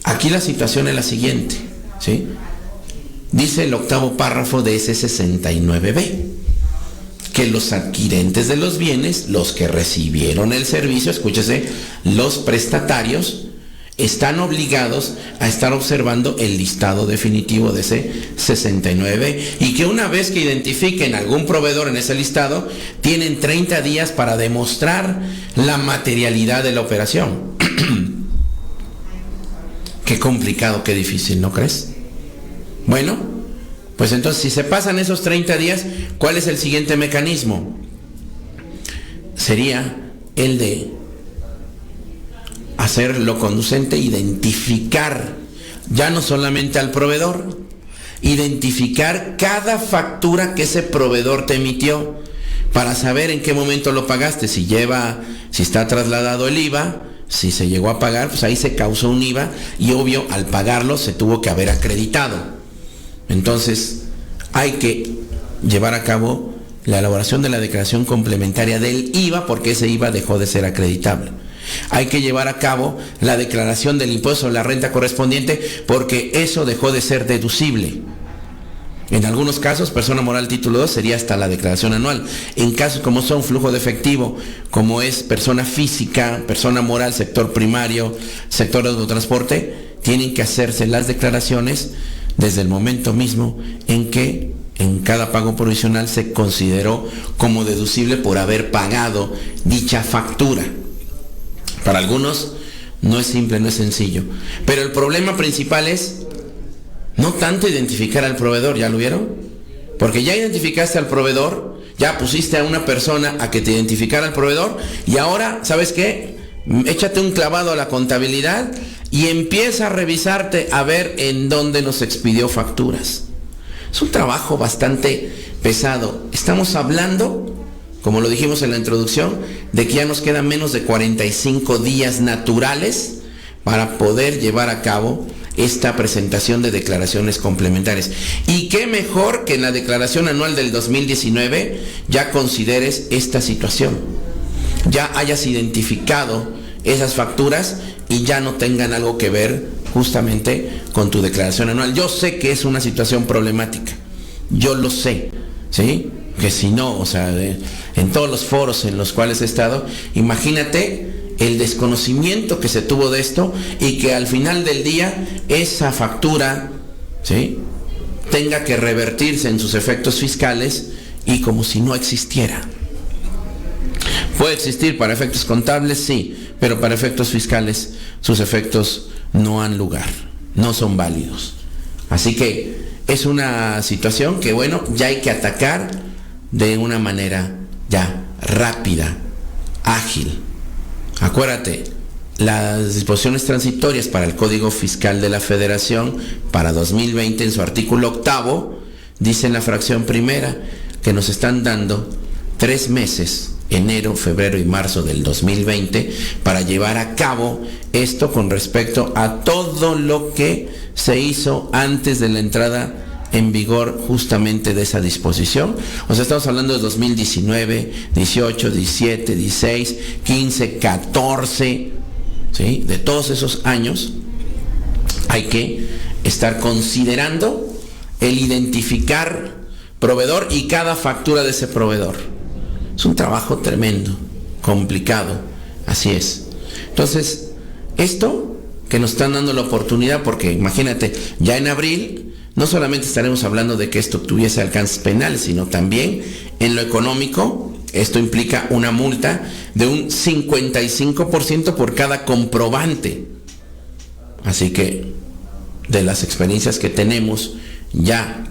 aquí la situación es la siguiente, ¿sí? Dice el octavo párrafo de ese 69B, que los adquirentes de los bienes, los que recibieron el servicio, escúchese, los prestatarios, están obligados a estar observando el listado definitivo de ese 69 y que una vez que identifiquen algún proveedor en ese listado, tienen 30 días para demostrar la materialidad de la operación. Qué complicado, qué difícil, ¿no crees? Bueno, pues entonces si se pasan esos 30 días, ¿cuál es el siguiente mecanismo? Sería el de hacer lo conducente, identificar ya no solamente al proveedor, identificar cada factura que ese proveedor te emitió para saber en qué momento lo pagaste, si está trasladado el IVA, si se llegó a pagar, pues ahí se causó un IVA y obvio al pagarlo se tuvo que haber acreditado. Entonces hay que llevar a cabo la elaboración de la declaración complementaria del IVA porque ese IVA dejó de ser acreditable. Hay que llevar a cabo la declaración del impuesto sobre la renta correspondiente porque eso dejó de ser deducible. En algunos casos, persona moral título 2 sería hasta la declaración anual. En casos como son flujo de efectivo, como es persona física, persona moral, sector primario, sector de autotransporte, tienen que hacerse las declaraciones desde el momento mismo en que en cada pago provisional se consideró como deducible por haber pagado dicha factura. Para algunos no es simple, no es sencillo. Pero el problema principal es no tanto identificar al proveedor, ¿ya lo vieron? Porque ya identificaste al proveedor, ya pusiste a una persona a que te identificara al proveedor y ahora, ¿sabes qué? Échate un clavado a la contabilidad y empieza a revisarte a ver en dónde nos expidió facturas. Es un trabajo bastante pesado. Estamos hablando, como lo dijimos en la introducción, de que ya nos quedan menos de 45 días naturales para poder llevar a cabo esta presentación de declaraciones complementarias. Y qué mejor que en la declaración anual del 2019 ya consideres esta situación, ya hayas identificado esas facturas y ya no tengan algo que ver justamente con tu declaración anual. Yo sé que es una situación problemática, yo lo sé, ¿sí? Que si no, o sea, en todos los foros en los cuales he estado, imagínate el desconocimiento que se tuvo de esto y que al final del día esa factura, ¿sí?, tenga que revertirse en sus efectos fiscales y como si no existiera. Puede existir para efectos contables, sí, pero para efectos fiscales sus efectos no han lugar, no son válidos. Así que es una situación que, bueno, ya hay que atacar de una manera ya rápida, ágil. Acuérdate, las disposiciones transitorias para el Código Fiscal de la Federación para 2020 en su artículo 8 dice en la fracción primera que nos están dando 3 meses, enero, febrero y marzo del 2020, para llevar a cabo esto con respecto a todo lo que se hizo antes de la entrada en vigor justamente de esa disposición. O sea, estamos hablando de 2019, 18, 17, 16, 15, 14, ¿sí? De todos esos años hay que estar considerando el identificar proveedor y cada factura de ese proveedor. Es un trabajo tremendo, complicado, así es. Entonces, esto que nos están dando la oportunidad, porque imagínate, ya en abril no solamente estaremos hablando de que esto tuviese alcances penales, sino también en lo económico. Esto implica una multa de un 55% por cada comprobante. Así que, de las experiencias que tenemos ya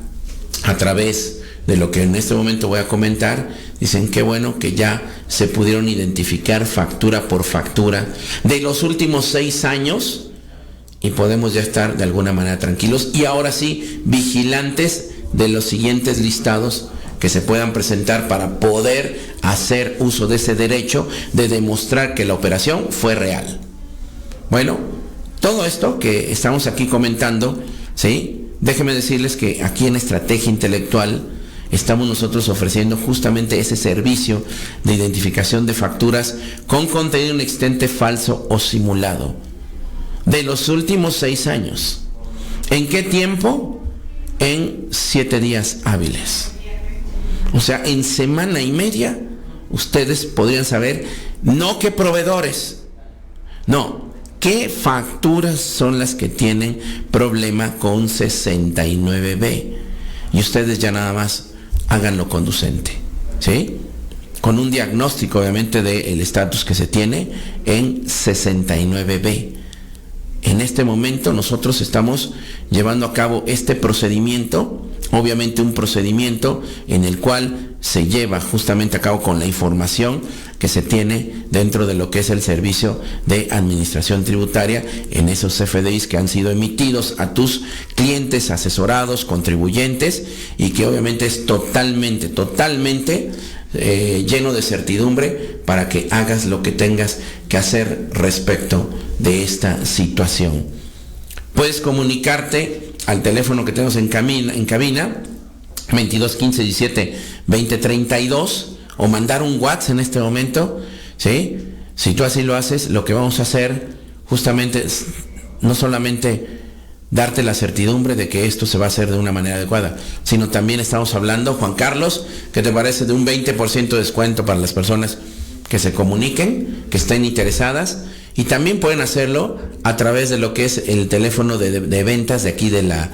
a través de lo que en este momento voy a comentar, dicen que bueno que ya se pudieron identificar factura por factura de los últimos 6 años y podemos ya estar de alguna manera tranquilos y ahora sí vigilantes de los siguientes listados que se puedan presentar para poder hacer uso de ese derecho de demostrar que la operación fue real. Bueno, todo esto que estamos aquí comentando, ¿sí? Déjenme decirles que aquí en Estrategia Intelectual estamos nosotros ofreciendo justamente ese servicio de identificación de facturas con contenido inexistente, falso o simulado de los últimos 6 años. ¿En qué tiempo? En 7 días hábiles. O sea, en semana y media ustedes podrían saber no qué proveedores, no, qué facturas son las que tienen problema con 69B. Y ustedes ya nada más háganlo conducente, ¿sí? Con un diagnóstico obviamente del estatus que se tiene en 69B. En este momento nosotros estamos llevando a cabo este procedimiento, obviamente un procedimiento en el cual se lleva justamente a cabo con la información que se tiene dentro de lo que es el servicio de administración tributaria en esos CFDIs que han sido emitidos a tus clientes, asesorados, contribuyentes y que obviamente es totalmente lleno de certidumbre para que hagas lo que tengas que hacer respecto de esta situación. Puedes comunicarte al teléfono que tenemos en cabina 22 15 17 20 32 o mandar un WhatsApp en este momento, ¿sí? si tú así lo haces, lo que vamos a hacer justamente es no solamente darte la certidumbre de que esto se va a hacer de una manera adecuada, sino también estamos hablando, Juan Carlos, ¿qué te parece de un 20% de descuento para las personas que se comuniquen, que estén interesadas? Y también pueden hacerlo a través de lo que es el teléfono de ventas de aquí de la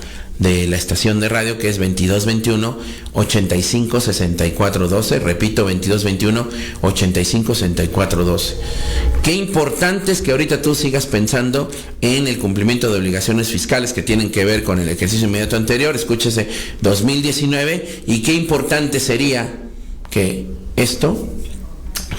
estación de radio, que es 2221-856412. Repito, 2221-856412. Qué importante es que ahorita tú sigas pensando en el cumplimiento de obligaciones fiscales que tienen que ver con el ejercicio inmediato anterior, escúchese, 2019, y qué importante sería que esto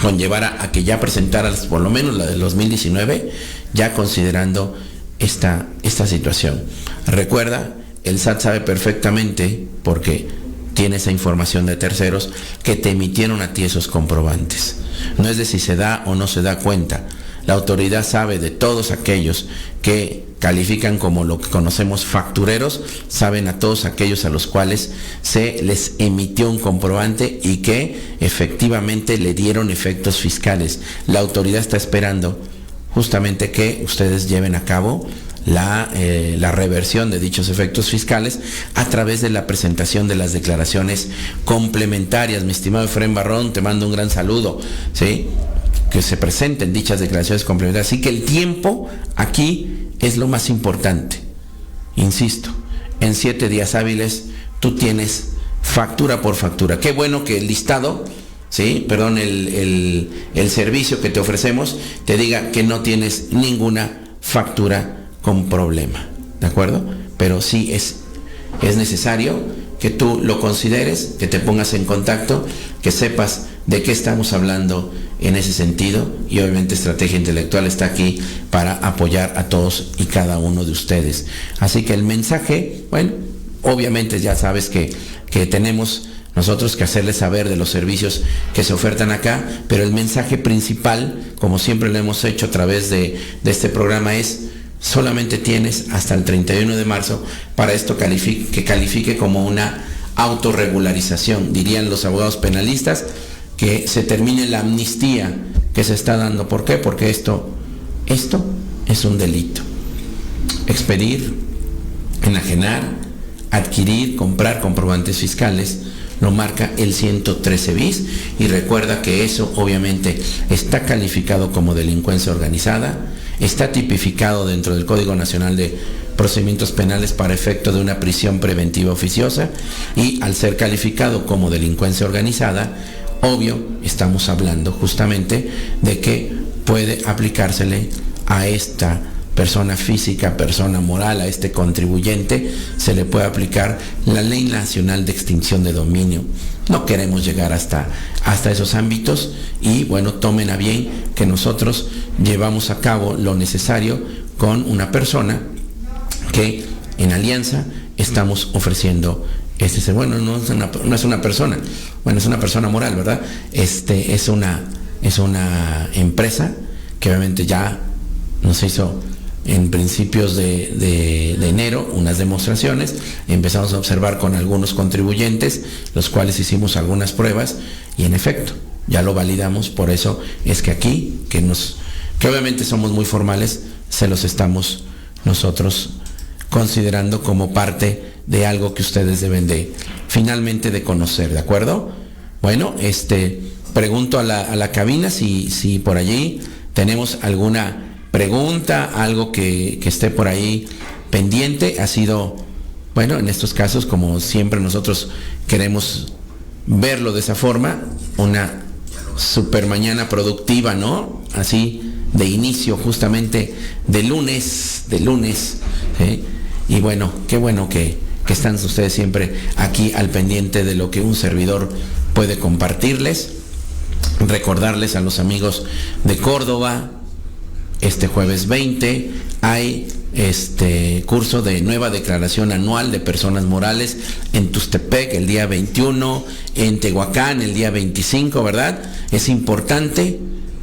conllevara a que ya presentaras por lo menos la del 2019, ya considerando esta situación. Recuerda, el SAT sabe perfectamente, porque tiene esa información de terceros, que te emitieron a ti esos comprobantes. No es de si se da o no se da cuenta. La autoridad sabe de todos aquellos que califican como lo que conocemos factureros, saben a todos aquellos a los cuales se les emitió un comprobante y que efectivamente le dieron efectos fiscales. La autoridad está esperando justamente que ustedes lleven a cabo la reversión de dichos efectos fiscales a través de la presentación de las declaraciones complementarias. Mi estimado Efraín Barrón, te mando un gran saludo, ¿sí? Que se presenten dichas declaraciones complementarias. Así que el tiempo aquí es lo más importante. Insisto, en 7 días hábiles tú tienes factura por factura. Qué bueno que el listado, ¿sí? Perdón, el servicio que te ofrecemos te diga que no tienes ninguna factura con problema, ¿de acuerdo? Pero sí es necesario que tú lo consideres, que te pongas en contacto, que sepas de qué estamos hablando en ese sentido, y obviamente Estrategia Intelectual está aquí para apoyar a todos y cada uno de ustedes. Así que el mensaje, bueno, obviamente ya sabes que tenemos nosotros que hacerles saber de los servicios que se ofertan acá, pero el mensaje principal, como siempre lo hemos hecho a través de este programa, es: solamente tienes hasta el 31 de marzo para esto que califique como una autorregularización. Dirían los abogados penalistas que se termine la amnistía que se está dando. ¿Por qué? Porque esto es un delito. Expedir, enajenar, adquirir, comprar comprobantes fiscales, lo marca el 113 bis, y recuerda que eso obviamente está calificado como delincuencia organizada, está tipificado dentro del Código Nacional de Procedimientos Penales para efecto de una prisión preventiva oficiosa, y al ser calificado como delincuencia organizada, obvio, estamos hablando justamente de que puede aplicársele a esta persona física, persona moral, a este contribuyente, se le puede aplicar la Ley Nacional de Extinción de Dominio. No queremos llegar hasta esos ámbitos, y bueno, tomen a bien que nosotros llevamos a cabo lo necesario con una persona que en alianza estamos ofreciendo bueno, no es una persona, bueno, es una persona moral, ¿verdad? Es una empresa que obviamente ya nos hizo en principios de enero unas demostraciones. Empezamos a observar con algunos contribuyentes, los cuales hicimos algunas pruebas, y en efecto ya lo validamos. Por eso es que aquí, que obviamente somos muy formales, se los estamos nosotros considerando como parte de algo que ustedes deben finalmente de conocer, ¿de acuerdo? Bueno, pregunto a la cabina si por allí tenemos alguna pregunta, algo que esté por ahí pendiente. Ha sido, bueno, en estos casos, como siempre nosotros queremos verlo de esa forma, una super mañana productiva, ¿no? Así de inicio justamente de lunes, ¿sí? Y bueno, qué bueno que están ustedes siempre aquí al pendiente de lo que un servidor puede compartirles. Recordarles a los amigos de Córdoba, este jueves 20 hay curso de nueva declaración anual de personas morales en Tustepec el día 21, en Tehuacán el día 25, ¿verdad? Es importante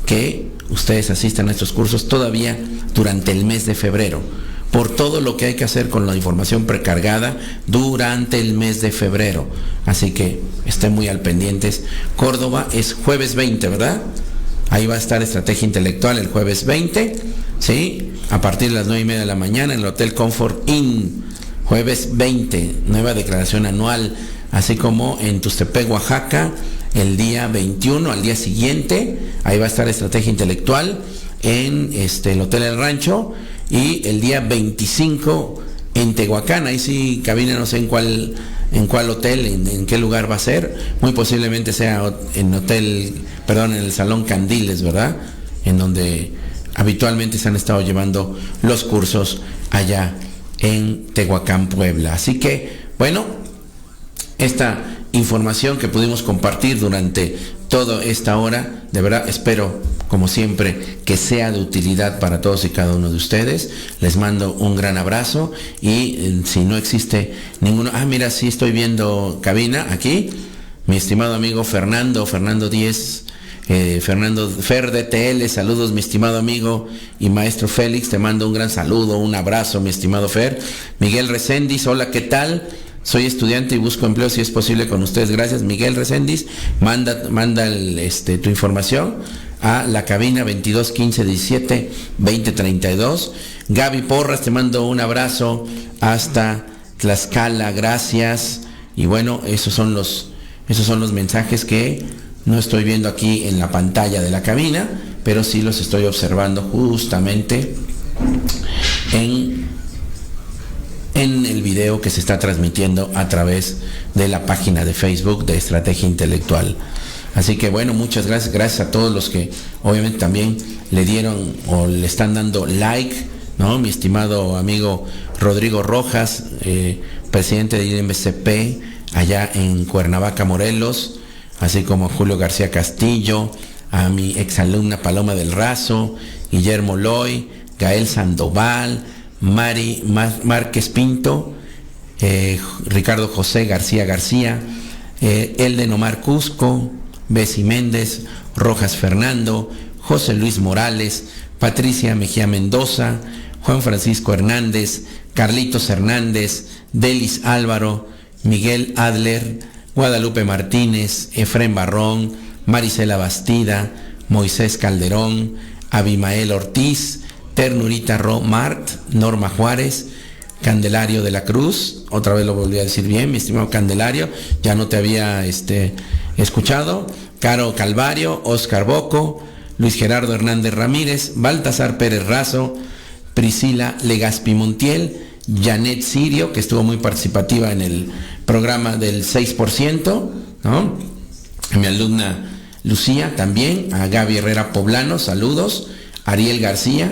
que ustedes asistan a estos cursos todavía durante el mes de febrero, por todo lo que hay que hacer con la información precargada durante el mes de febrero. Así que estén muy al pendientes. Córdoba es jueves 20, ¿verdad? Ahí va a estar Estrategia Intelectual el jueves 20, ¿sí? A partir de las 9:30 de la mañana en el Hotel Comfort Inn. Jueves 20, nueva declaración anual, así como en Tustepec, Oaxaca, el día 21, al día siguiente, ahí va a estar Estrategia Intelectual en el Hotel El Rancho, y el día 25 en Tehuacán. Ahí sí, cabina, no sé en cuál hotel, en qué lugar va a ser, muy posiblemente sea en el Salón Candiles, ¿verdad? En donde habitualmente se han estado llevando los cursos allá en Tehuacán, Puebla. Así que, bueno, esta información que pudimos compartir durante toda esta hora, de verdad espero, como siempre, que sea de utilidad para todos y cada uno de ustedes. Les mando un gran abrazo, y si no existe ninguno, mira, sí estoy viendo cabina aquí, mi estimado amigo Fernando Díez, Fernando Fer DTL, saludos mi estimado amigo y maestro Félix, te mando un gran saludo, un abrazo mi estimado Fer. Miguel Reséndiz, hola, ¿qué tal? Soy estudiante y busco empleo si es posible con ustedes. Gracias, Miguel Reséndiz. Manda tu información a la cabina 22 15 17 20 32. Gaby Porras, te mando un abrazo hasta Tlaxcala, gracias. Y bueno, esos son los mensajes que no estoy viendo aquí en la pantalla de la cabina, pero sí los estoy observando justamente en el video que se está transmitiendo a través de la página de Facebook de Estrategia Intelectual. Así que bueno, muchas gracias a todos los que obviamente también le dieron o le están dando like, ¿no? Mi estimado amigo Rodrigo Rojas, presidente de IMCP allá en Cuernavaca, Morelos, así como a Julio García Castillo, a mi exalumna Paloma del Razo, Guillermo Loy, Gael Sandoval, Mari Márquez Pinto, Ricardo José García, Elden Omar Cusco, Besi Méndez, Rojas Fernando, José Luis Morales, Patricia Mejía Mendoza, Juan Francisco Hernández, Carlitos Hernández, Delis Álvaro, Miguel Adler, Guadalupe Martínez, Efrén Barrón, Marisela Bastida, Moisés Calderón, Abimael Ortiz, Ternurita Mart, Norma Juárez, Candelario de la Cruz, otra vez lo volví a decir bien, mi estimado Candelario, ya no te había escuchado, Caro Calvario, Oscar Boco, Luis Gerardo Hernández Ramírez, Baltasar Pérez Razo, Priscila Legaspi Montiel, Janet Sirio, que estuvo muy participativa en el programa del 6%, ¿no? A mi alumna Lucía también, a Gaby Herrera Poblano, saludos, Ariel García,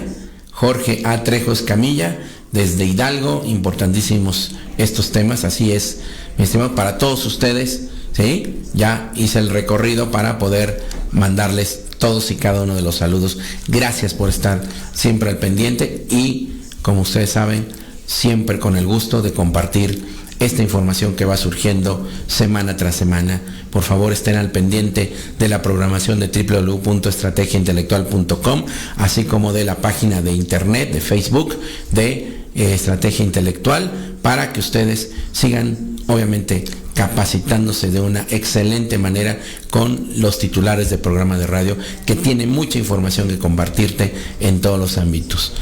Jorge A. Trejos Camilla, desde Hidalgo, importantísimos estos temas, así es, mi estimado, para todos ustedes, ¿sí? Ya hice el recorrido para poder mandarles todos y cada uno de los saludos. Gracias por estar siempre al pendiente y, como ustedes saben, siempre con el gusto de compartir esta información que va surgiendo semana tras semana. Por favor, estén al pendiente de la programación de www.estrategiaintelectual.com, así como de la página de internet, de Facebook, de Estrategia Intelectual, para que ustedes sigan, obviamente, capacitándose de una excelente manera con los titulares de programa de radio, que tienen mucha información que compartirte en todos los ámbitos.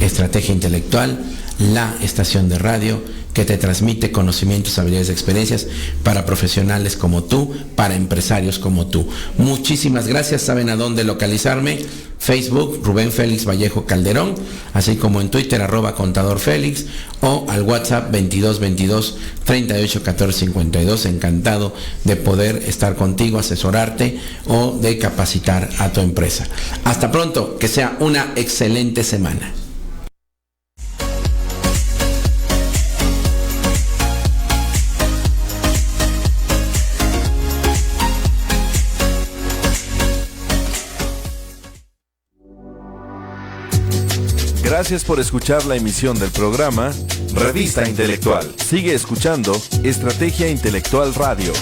Estrategia Intelectual, la estación de radio que te transmite conocimientos, habilidades, experiencias para profesionales como tú, para empresarios como tú. Muchísimas gracias. Saben a dónde localizarme: Facebook, Rubén Félix Vallejo Calderón, así como en Twitter, @contadorfélix, o al WhatsApp 2222 38 14 52. Encantado de poder estar contigo, asesorarte o de capacitar a tu empresa. Hasta pronto, que sea una excelente semana. Gracias por escuchar la emisión del programa Revista Intelectual. Sigue escuchando Estrategia Intelectual Radio.